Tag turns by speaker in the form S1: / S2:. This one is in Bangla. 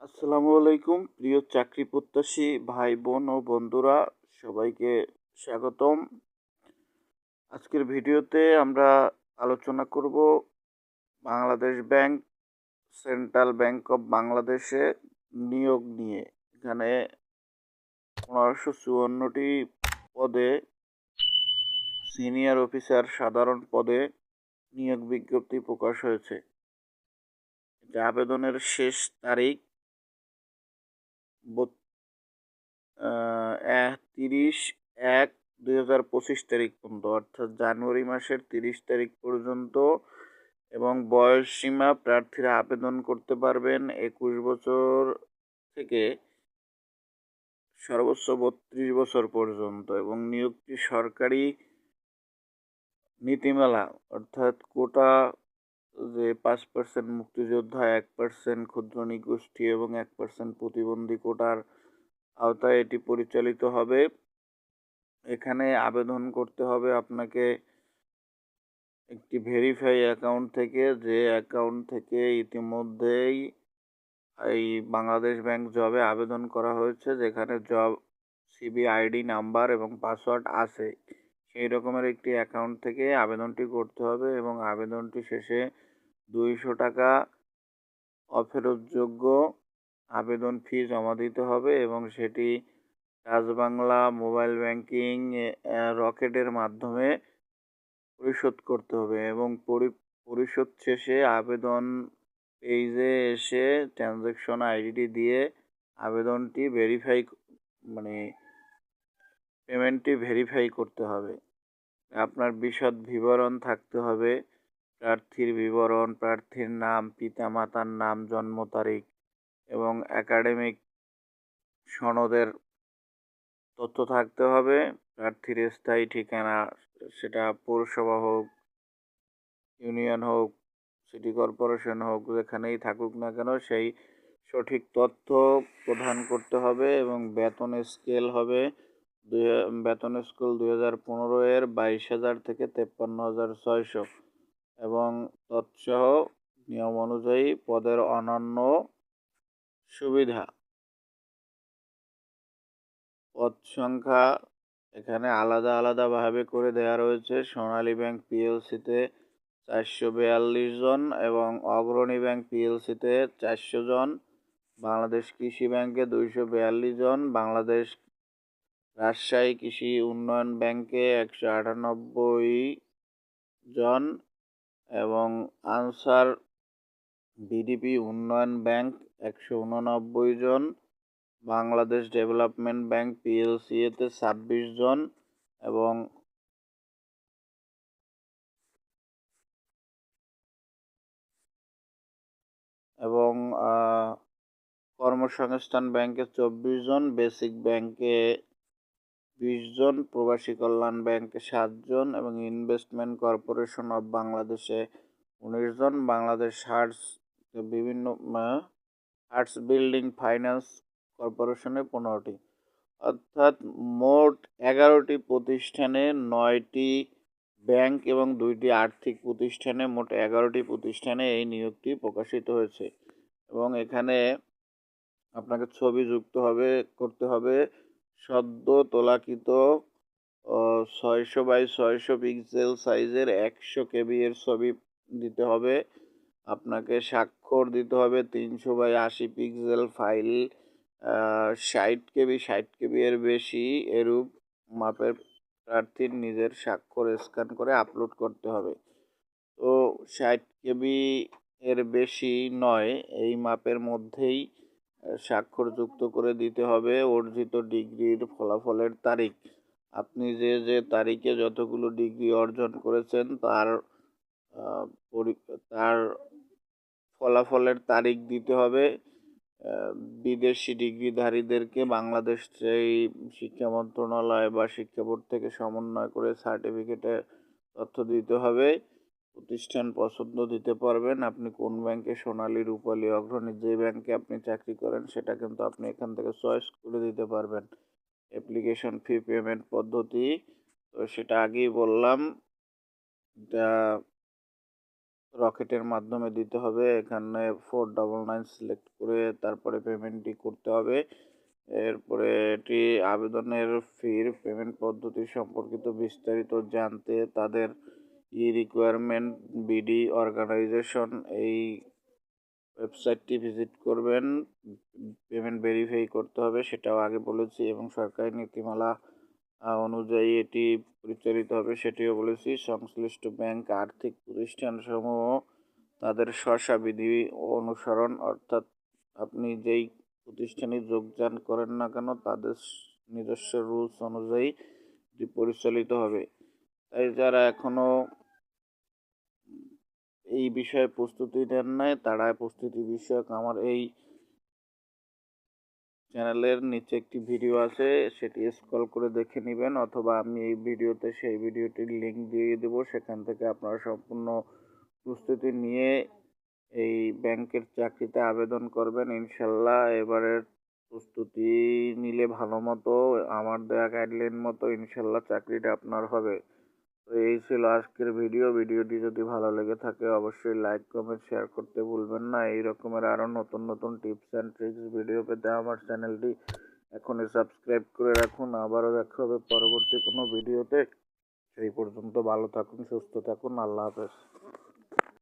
S1: আসসালামু আলাইকুম প্রিয় চাকরি প্রত্যাশী ভাই বোন ও বন্ধুরা, সবাইকে স্বাগতম। আজকের ভিডিওতে আমরা আলোচনা করব Bangladesh bank, central bank of বাংলাদেশে নিয়োগ নিয়ে। এখানে 1554টি পদে সিনিয়র অফিসার সাধারণ পদে নিয়োগ বিজ্ঞপ্তি প্রকাশ হয়েছে। এটা আবেদনের শেষ তারিখ 30/1/2025 তারিখ পর্যন্ত, অর্থাৎ জানুয়ারি মাসের 30 তারিখ পর্যন্ত। এবং বয়স সীমা প্রার্থীরা আবেদন করতে পারবেন 21 বছর থেকে সর্বোচ্চ 32 বছর পর্যন্ত। এবং নিয়োগটি সরকারি নীতিমালা, অর্থাৎ কোটা, যে 5% মুক্তিযোদ্ধা, 1% ক্ষুদ্র নৃগোষ্ঠী এবং 1% প্রতিবন্ধী কোটার আওতায় এটি পরিচালিত হবে। এখানে আবেদন করতে হবে আপনাকে একটি ভেরিফাই অ্যাকাউন্ট থেকে, যে অ্যাকাউন্ট থেকে ইতিমধ্যেই এই বাংলাদেশ ব্যাংক জবে আবেদন করা হয়েছে, যেখানে জব সিবি আইডি নাম্বার এবং পাসওয়ার্ড আছে। সেই রকমের একটি অ্যাকাউন্ট থেকে আবেদনটি করতে হবে এবং আবেদনটি শেষে 200 টাকা অফেরতযোগ্য আবেদন ফি জমা দিতে হবে এবং সেটি টাচ বাংলা মোবাইল ব্যাংকিং রকেটের মাধ্যমে পরিশোধ করতে হবে। এবং পরিশোধ শেষে আবেদন পেজে এসে ট্রানজ্যাকশন আইডিটি দিয়ে আবেদনটি মানে পেমেন্টটি ভেরিফাই করতে হবে। আপনার বিশদ বিবরণ থাকতে হবে, প্রার্থীর বিবরণ, প্রার্থীর নাম, পিতামাতার নাম, জন্ম তারিখ এবং একাডেমিক সনদের তথ্য থাকতে হবে। প্রার্থীর স্থায়ী ঠিকানা, সেটা পৌরসভা হোক, ইউনিয়ন হোক, সিটি কর্পোরেশন হোক, যেখানেই থাকুক না কেন, সেই সঠিক তথ্য প্রদান করতে হবে। এবং বেতন স্কেল হবে বেতন স্কেল 2015 22,000 থেকে 53,600 এবং তৎসহ নিয়ম অনুযায়ী পদের অন্যান্য সুবিধা। পদ সংখ্যা এখানে আলাদা আলাদাভাবে করে দেওয়া রয়েছে। সোনালী ব্যাংক পিএলসিতে 442 জন এবং অগ্রণী ব্যাংক পিএলসিতে 400 জন, বাংলাদেশ কৃষি ব্যাংকে 242 জন, বাংলাদেশ রাজশাহী কৃষি উন্নয়ন ব্যাংকে 198 জন এবং আনসার বিডিপি উন্নয়ন ব্যাংক 189 জন, বাংলাদেশ ডেভেলপমেন্ট ব্যাংক পিএলসি এতে 26 জন এবং এবং কর্মসংস্থান ব্যাংকে 24 জন, বেসিক ব্যাংকে 20 জন, প্রবাসী কল্যাণ ব্যাংকে 7 জন এবং ইনভেস্টমেন্ট কর্পোরেশন অফ বাংলাদেশে 19 জন, বাংলাদেশ বিভিন্ন আর্টস বিল্ডিং ফাইন্যান্স কর্পোরেশনে 15টি। অর্থাৎ মোট 11টি প্রতিষ্ঠানে, 9টি ব্যাংক এবং 2টি আর্থিক প্রতিষ্ঠানে, মোট 11টি প্রতিষ্ঠানে এই নিয়োগটি প্রকাশিত হয়েছে। এবং এখানে আপনাকে ছবি করতে হবে সদ্য তোলাকৃত 600x600 পিক্সেল সাইজের 100 কেবি এর ছবি দিতে হবে। আপনাকে স্বাক্ষর দিতে হবে 300x80 পিক্সেল ফাইল, 60 কেবি এর বেশি এরূপ মাপের প্রার্থীর নিজের স্বাক্ষর স্ক্যান করে আপলোড করতে হবে। তো 60 কেবি এর বেশি নয়, এই মাপের মধ্যেই স্বাক্ষর যুক্ত করে দিতে হবে। অর্জিত ডিগ্রির ফলাফলের তারিখ, আপনি যে যে তারিখে যতগুলো ডিগ্রি অর্জন করেছেন তার ফলাফলের তারিখ দিতে হবে। বিদেশি ডিগ্রিধারীদেরকে বাংলাদেশ সেই শিক্ষা মন্ত্রণালয় বা শিক্ষা বোর্ড থেকে সমন্বয় করে সার্টিফিকেটের তথ্য দিতে হবে। প্রতিষ্ঠান পছন্দ দিতে পারবেন, আপনি কোন ব্যাংকে, সোনালী, রূপালী, অগ্রণী, যে ব্যাংকে আপনি চাকরি করেন সেটা কিন্তু আপনি এখান থেকে চয়েস করে দিতে পারবেন। অ্যাপ্লিকেশন ফি পেমেন্ট পদ্ধতি, তো সেটা আগেই বললাম। রকেটের মাধ্যমে দিতে হবে। এখানে 499 সিলেক্ট করে তারপরে পেমেন্টটি করতে হবে। এরপরে এটি আবেদনের পেমেন্ট পদ্ধতি সম্পর্কিত বিস্তারিত জানতে তাদের রিকোয়ারমেন্ট বিডি অর্গানাইজেশন এই ওয়েবসাইটটি ভিজিট করবেন। পেমেন্ট ভেরিফাই করতে হবে, সেটাও আগে বলেছি, এবং সরকারি নীতিমালা অনুযায়ী এটি পরিচালিত হবে, সেটিও বলেছি। সংশ্লিষ্ট ব্যাংক আর্থিক প্রতিষ্ঠানসমূহ তাদের বিধি অনুসরণ, অর্থাৎ আপনি যেই প্রতিষ্ঠানে যোগদান করেন না কেন তাদের নিজস্ব রুলস অনুযায়ী এটি পরিচালিত হবে। তাই যারা এখনও এই বিষয়ে প্রস্তুতি নেন নাই তারা প্রস্তুতি বিষয়ক আমার এই চ্যানেলের নিচে একটি ভিডিও আছে, সেটি স্ক্রল করে দেখে নেবেন, অথবা আমি এই ভিডিওতে সেই ভিডিওটির লিঙ্ক দিয়ে দেব। সেখান থেকে আপনারা সম্পূর্ণ প্রস্তুতি নিয়ে এই ব্যাংকের চাকরিতে আবেদন করবেন ইনশাল্লাহ। এবারের প্রস্তুতি নিলে ভালো মতো আমার দেওয়া গাইডলাইন মতো ইনশাল্লাহ চাকরিটা আপনার হবে। তো এই ছিল আজকের ভিডিওটি যদি ভালো লেগে থাকে অবশ্যই লাইক কমেন্ট শেয়ার করতে ভুলবেন না। এই রকমের আরও নতুন নতুন টিপস অ্যান্ড ট্রিক্স ভিডিও পেতে আমার চ্যানেলটি এখনই সাবস্ক্রাইব করে রাখুন। আবারও দেখা হবে পরবর্তী কোনো ভিডিওতে। সেই পর্যন্ত ভালো থাকুন, সুস্থ থাকুন, আল্লাহ হাফেজ।